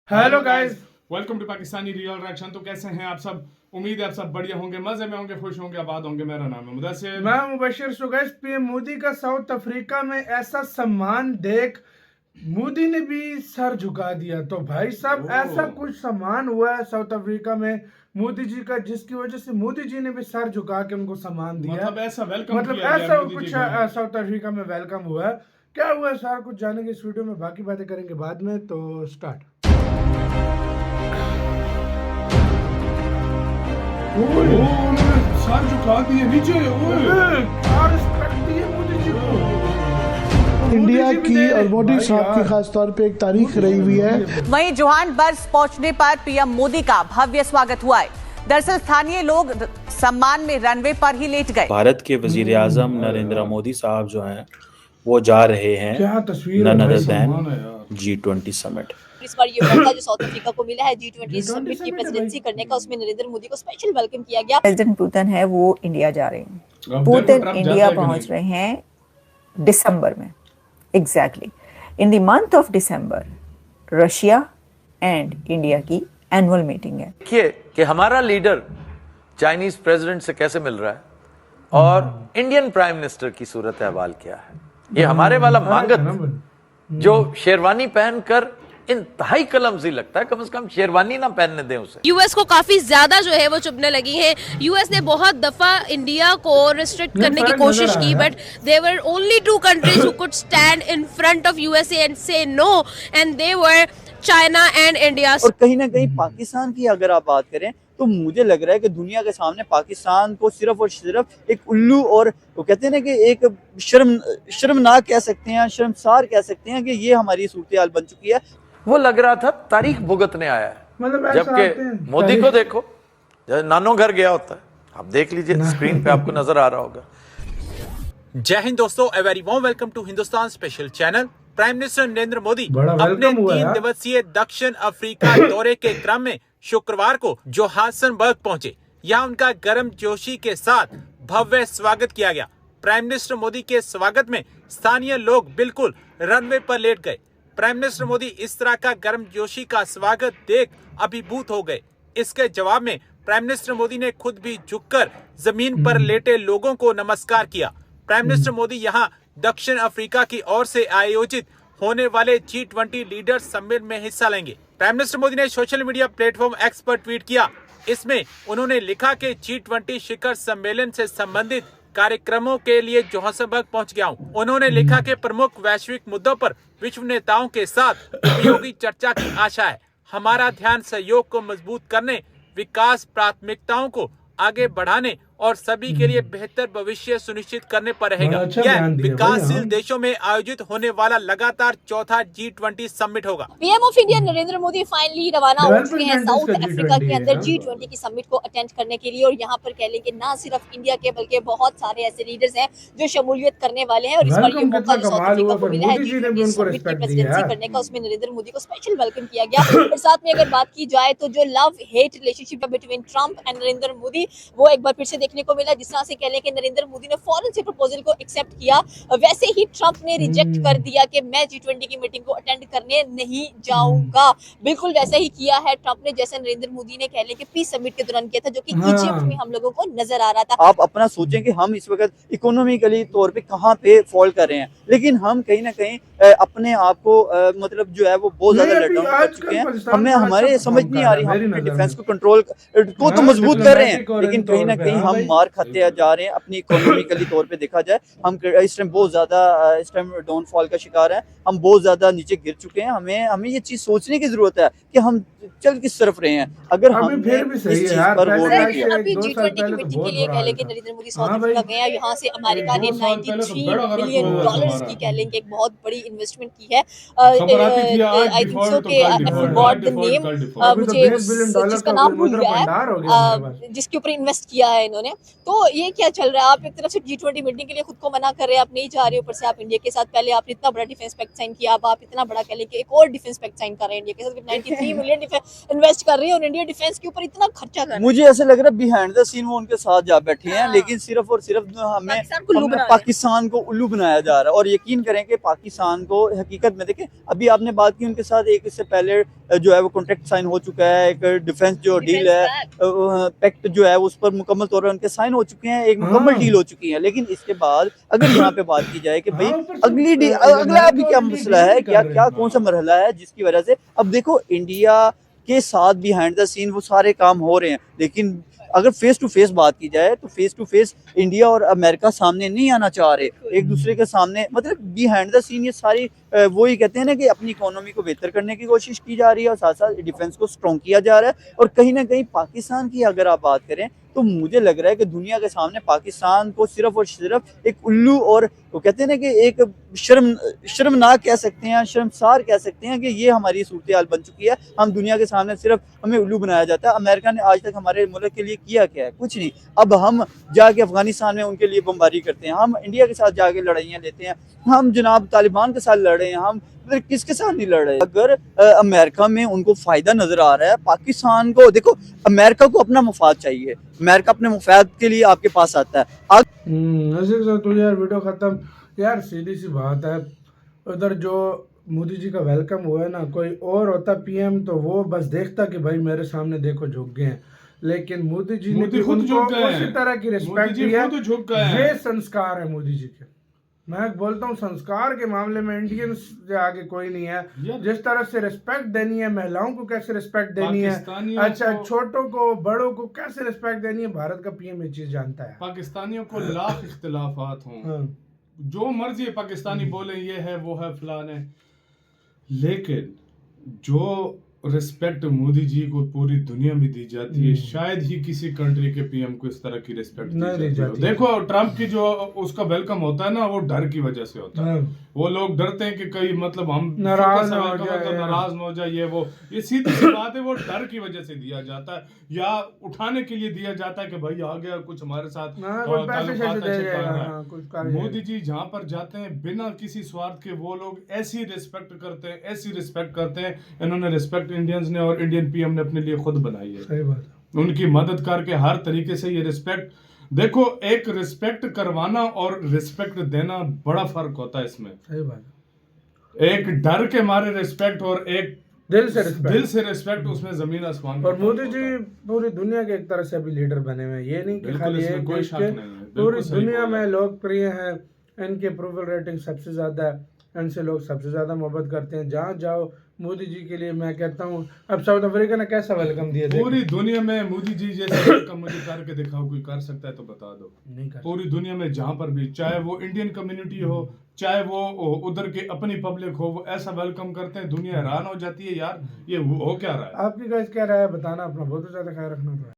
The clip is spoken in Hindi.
Hello guys, welcome to Pakistani real reaction. तो कैसे हैं आप सब? उम्मीद है आप सब बढ़िया होंगे, मजे में होंगे, खुश होंगे, आबाद होंगे। मेरा नाम है मुदस्सिर, मैं Mubashir. So guys, PM Modi का साउथ अफ्रीका में ऐसा सम्मान देख मोदी ने भी सर झुका दिया। तो भाई साहब, ऐसा कुछ सम्मान हुआ है साउथ अफ्रीका में मोदी जी का, जिसकी वजह से मोदी जी ने भी सर झुका के उनको सम्मान दिया। मतलब ऐसा वेलकम मतलब किया गया ऐसा मोदी कुछ जी को। साउथ अफ्रीका में वेलकम हुआ है। क्या हुआ है सारा कुछ जानेंगे इस वीडियो में, बाकी बातें करेंगे बाद में। तो स्टार्ट। सर झुका दिए नीचे। क्या रिस्पेक्ट दी है मोदी जी को। इंडिया मोदी जी भी की दे रहे और मोदी भाई साहब की यार। खास तौर पे एक तारीख रही हुई है। वहीं जोहान्सबर्ग पहुंचने पर पीएम मोदी का भव्य स्वागत हुआ है। दरअसल स्थानीय लोग सम्मान में रनवे पर ही लेट गए। भारत के वजीर आजम नरेंद्र मोदी साहब जो हैं वो जा रहे हैं क्या तस्वीर है नन भाई, अदर सम्मान है देन यार। G20 summit. इस बार ये मौका जो साउथ अफ्रीका को मिला है G20 G20 समिट की समिट है प्रेसिडेंसी भाई। करने का, उसमें नरेंद्र मोदी को स्पेशल वेलकम किया गया। प्रेसिडेंट पुतिन है वो इंडिया जा रहे हैं। अब देखो पुतिन ट्रम्प इंडिया जाता है कि पहुंच नहीं। रहे हैं दिसंबर में। Exactly in the month of December Russia and India की एनुअल मीटिंग है। देखिए कि हमारा लीडर चाइनीज प्रेसिडेंट से कैसे मिल रहा है और इंडियन प्राइम मिनिस्टर की सूरत अहवाल क्या है। ये हमारे वाला मांगत जो शेरवानी पहनकर इंतहाई कलमजी लगता है, कम से कम शेरवानी ना पहनने दें उसे। यूएस को काफी ज्यादा जो है वो चुभने लगी है। यूएस ने बहुत दफा इंडिया को रिस्ट्रिक्ट करने की कोशिश की, but there were only two countries who could stand in front of USA and say no, and they were China and India. और कहीं ना कहीं पाकिस्तान की अगर आप बात करें तो मुझे लग रहा है कि दुनिया के सामने पाकिस्तान को सिर्फ और सिर्फ एक उल्लू, और वो कहते हैं ना कि एक शर्मनाक कह सकते हैं, शर्मसार कह सकते हैं कि ये हमारी सूरत हाल बन चुकी है। वो लग रहा था तारीख भुगतने आया है, मतलब ऐसा आते हैं। जबकि मोदी को देखो जैसे नानो घर गया होता है। आप देख लीजिए स्क्रीन पे आपको नजर आ रहा होगा। जय हिंद दोस्तों, a very warm welcome to Hindustan special channel. Prime minister Narendra Modi बड़ा अपने वेलकम हुआ 3 यार। दिवसीय दक्षिण अफ्रीका दौरे के क्रम में शुक्रवार को जोहान्सबर्ग पहुंचे। यहां उनका गर्मजोशी के साथ भव्य स्वागत किया गया। प्राइम मिनिस्टर मोदी के स्वागत में स्थानीय लोग बिल्कुल रनवे पर लेट गए। प्राइम मिनिस्टर मोदी इस तरह का गर्मजोशी का स्वागत देख अभिभूत हो गए। इसके जवाब में प्राइम मिनिस्टर मोदी ने खुद भी झुककर जमीन पर लेटे लोगों को नमस्कार किया। प्राइम मिनिस्टर मोदी यहां दक्षिण अफ्रीका की ओर से आयोजित होने वाले G20 लीडर्स सम्मेलन में हिस्सा लेंगे। प्राइम मिनिस्टर मोदी ने सोशल मीडिया प्लेटफॉर्म एक्स पर ट्वीट किया। इसमें उन्होंने लिखा कि G20 शिखर सम्मेलन से संबंधित कार्यक्रमों के लिए जोहान्सबर्ग पहुंच गया हूं। उन्होंने लिखा कि प्रमुख वैश्विक मुद्दों पर विश्व नेताओं के साथ उपयोगी चर्चा की आशा है। हमारा ध्यान सहयोग को मजबूत करने, विकास प्राथमिकताओं को आगे बढ़ाने और सभी के लिए बेहतर भविष्य सुनिश्चित करने पर रहेगा। अच्छा यह ध्यान दिया विकासशील भाई, देशों में आयोजित होने वाला लगातार चौथा G20 समिट होगा। PM of India Narendra Modi finally रवाना हो चुके हैं डेवलपमेंट साउथ कंट्रीज का अफ्रीका के G20 अंदर है। G20 की समिट को अटेंड करने के लिए। और यहाँ पर कह लें कि ना सिर्फ इंडिया के बल्कि बहुत सारे ऐसे लीडर्स हैं जो शमूलियत करने वाले हैं। और इस बार ये वेलकम मौका कितना जो साउथ कमाल अफ्रीका हुआ, को फिर मिला है मोदी जी ने भी G20 उनको समिट की रिस्पेक्ट दी प्रेसिडेंसी है। करने का, उसमें नरेंद्र मोदी को स्पेशल वेलकम किया गया। और साथ में अगर बात की जाए तो जो love hate relationship between Trump and Narendra Modi, वो एक बार फिर से देखने को मिला। जिस तरह से कह लें कि नरेंद्र मोदी ने फौरन से प्रपोजल को एक्सेप्ट किया, वैसे ही ट्रंप ने रिजेक्ट कर दिया कि मैं G20 की मीटिंग को अटेंड करने नहीं जाऊंगा। बिल्कुल वैसा ही किया है ट्रंप ने जैसे नरेंद्र मोदी ने कह लें कि पीस समिट के दौरान किया था, जो कि इजिप्ट में हम लोगों को नजर आ रहा था। आप अपना सोचें कि हम इस वक्त इकोनॉमिकली तौर पे कहाँ पे फॉल कर रहे हैं, लेकिन हम कहीं ना कहीं अपने आप को मतलब जो है वो बहुत ज्यादा नहीं, लेट डाउन अभी कर आजकल चुके हैं। पाकिस्तान हमें का हमारे अच्छा समझ काम नहीं कर आ रहा रही, है, हम मेरी अपने नज़र डिफेंस में। को कंट्रोल को तो हाँ, मजबूत कर रहे हैं, डिप्लोमेटिक और लेकिन इन कहीं ना तौर पे, कहीं हाँ हम भाई। मार खाते जा रहे हैं। अपनी इकोनॉमिकली तौर पे देखा जाए हम इस टाइम बहुत ज्यादा इस टाइम डाउनफॉल का शिकार है। हम बहुत ज्यादा नीचे गिर चुके हैं। हमें ये चीज सोचने की जरूरत है कि हम चल किस तरफ रहे हैं। अगर अभी हमने फिर भी सही इस है चीज यार, पर पहले गौर आज नहीं से किया। अभी 2 साल G20 की पहले तो मीटिंग बहुत के लिए बुरा कह हाल लें कि था। नरेंद्र मोदी हाँ साउथ भाई। अफ्रीका गए। यहाँ से अमेरिका ने 2 साल पहले तो बड़ा गलत $93 हुआ बिलियन हमारा। की कह लें कि एक बहुत बड़ी इन्वेस्टमेंट की है। खबर आती थी आज आई थिंक डिफॉल्ट सो तो के कल आई डिफॉल्ट, फॉरगॉट आज द डिफॉल्ट नेम, कल डिफॉल्ट। अभी तो मुझे $20 उस बिलियन चीज का का नाम भूल मुद्रा गया भंडार हो गया हमारे पास। है, जिसके ऊपर इन्वेस्ट किया है इन्होंने। तो ये क्या चल रहा है? आप एक तरफ से G20 मीटिंग के लिए खुद को मना कर रहे हैं, आप नहीं जा रहे, ऊपर से आप इंडिया के साथ पहले आपने इतना बड़ा डिफेंस पैक्ट साइन किया, अब आप इतना बड़ा कह लें कि एक और डिफेंस पैक्ट साइन कर रहे हैं इंडिया के साथ, 93 मिलियन इन्वेस्ट कर रहे हैं और इंडिया डिफेंस के ऊपर इतना खर्चा कर रहा है। मुझे ऐसे लग रहा है बिहाइंड द सीन वो उनके साथ जा बैठे हैं, लेकिन सिर्फ और सिर्फ पाकिस्तान को उल्लू बना रहे हैं। पाकिस्तान को उल्लू बनाया जा रहा है। और यकीन करें कि पाकिस्तान पाकिस्तान को हकीकत में देखें, अभी आपने बात की उनके साथ, एक इससे पहले जो है वो कॉन्ट्रैक्ट साइन हो चुका है, एक डिफेंस जो डील है, पैक्ट जो है उस पर मुकम्मल तौर पर उनके साइन हो चुके हैं, एक मुकम्मल डील हो चुकी है। लेकिन इसके बाद अगर यहाँ पे बात की जाए कि भाई अगला अभी क्या मसला है, क्या कौन सा मरहला है जिसकी वजह से अब देखो इंडिया के साथ बिहाइंड द सीन वो सारे काम हो रहे हैं, लेकिन अगर फेस टू फेस बात की जाए तो फेस टू फेस इंडिया और अमेरिका सामने नहीं आना चाह रहे एक दूसरे के सामने। मतलब बिहाइंड द सीन ये सारी वो ही कहते हैं ना कि अपनी इकोनॉमी को बेहतर करने की कोशिश की जा रही है और साथ साथ डिफेंस को स्ट्रॉन्ग किया जा रहा है। और कहीं ना कहीं पाकिस्तान की अगर आप बात करें तो मुझे लग रहा है कि दुनिया के सामने पाकिस्तान को सिर्फ और सिर्फ एक उल्लू और वो कहते हैं ना कि एक शर्मनाक कह सकते हैं, शर्मसार कह सकते हैं कि ये हमारी सूरत हाल बन चुकी है। हम दुनिया के सामने सिर्फ हमें उल्लू बनाया जाता है। अमेरिका ने आज तक हमारे मुल्क के लिए किया क्या है? कुछ नहीं। अब हम जाके अफगानिस्तान में उनके लिए बमबारी करते हैं, हम इंडिया के साथ जाके लड़ाइयाँ लेते हैं, हम जनाब तालिबान के साथ लड़ रहे हैं, हम किसके साथ नहीं लड़ रहे। अगर अमेरिका में उनको फायदा नजर आ रहा है, पाकिस्तान को देखो, अमेरिका को अपना मुफाद चाहिए, अमेरिका अपने मुफाद के लिए आपके पास आता है। तो यार वीडियो खत्म। यार सीधी सी बात है, उधर जो मोदी जी का वेलकम हुआ है ना, कोई और होता पीएम तो वो बस देखता कि भाई मेरे सामने देखो झुक गए हैं, लेकिन मोदी जी ने उनको उसी तरह की रिस्पेक्ट दी है। ये संस्कार है मोदी जी के। मैं बोलता हूँ संस्कार के मामले में इंडियंस से आगे कोई नहीं है। जिस तरह से रिस्पेक्ट देनी है, महिलाओं को कैसे रिस्पेक्ट देनी है, अच्छा छोटों को बड़ों को कैसे रिस्पेक्ट देनी है, भारत का पीएम ये चीज जानता है। पाकिस्तानियों को लाख इख्तिलाफात हों, जो मर्जी पाकिस्तानी बोले ये है वो है फलान है, लेकिन जो रिस्पेक्ट मोदी जी को पूरी दुनिया में दी जाती है, शायद ही किसी कंट्री के पीएम को इस तरह की रिस्पेक्ट दी जाती है। देखो ट्रम्प की जो उसका वेलकम होता है ना, वो डर की वजह से होता है। वो लोग डरते हैं कि कहीं मतलब हम नाराज न हो जाए, ये सीधी सी बात है। वो डर की वजह से दिया जाता है या उठाने के लिए दिया जाता है कि भाई आ गया कुछ हमारे साथ मोदी जी जहाँ पर जाते हैं बिना किसी स्वार्थ के वो लोग ऐसी रिस्पेक्ट करते हैं, ऐसी रिस्पेक्ट करते हैं। इन्होंने रिस्पेक्ट इंडियंस ने और इंडियन पीएम ने अपने लिए खुद बनाई है। सही बात है। उनकी मदद करके हर तरीके से ये रिस्पेक्ट, देखो एक रिस्पेक्ट करवाना और रिस्पेक्ट देना बड़ा फर्क होता है इसमें। सही बात है। एक डर के मारे रिस्पेक्ट और एक दिल से रिस्पेक्ट, उसमें जमीन आसमान। और मोदी जी पूरी दुनिया के एक तरह से अभी लीडर बने हुए हैं। ये नहीं कि खाली एक देश के, पूरी दुनिया में लोकप्रिय हैं। इनकी अप्रूवल रेटिंग सबसे ज्यादा है, इनसे लोग सबसे ज्यादा मोहब्बत करते हैं। जहाँ जाओ मोदी जी के लिए मैं कहता हूँ। अब साउथ अफ्रीका ने कैसा वेलकम दिया, पूरी दुनिया में मोदी जी जैसा वेलकम मुझे करके दिखाओ, कोई कर सकता है तो बता दो। नहीं कर पूरी दुनिया में जहाँ पर भी, चाहे वो इंडियन कम्युनिटी हो, चाहे वो उधर के अपनी पब्लिक हो, वो ऐसा वेलकम करते हैं, दुनिया हैरान हो जाती है यार ये हो क्या रहा है। आपकी गाइस क्या राय है बताना, अपना बहुत ज्यादा ख्याल रखना।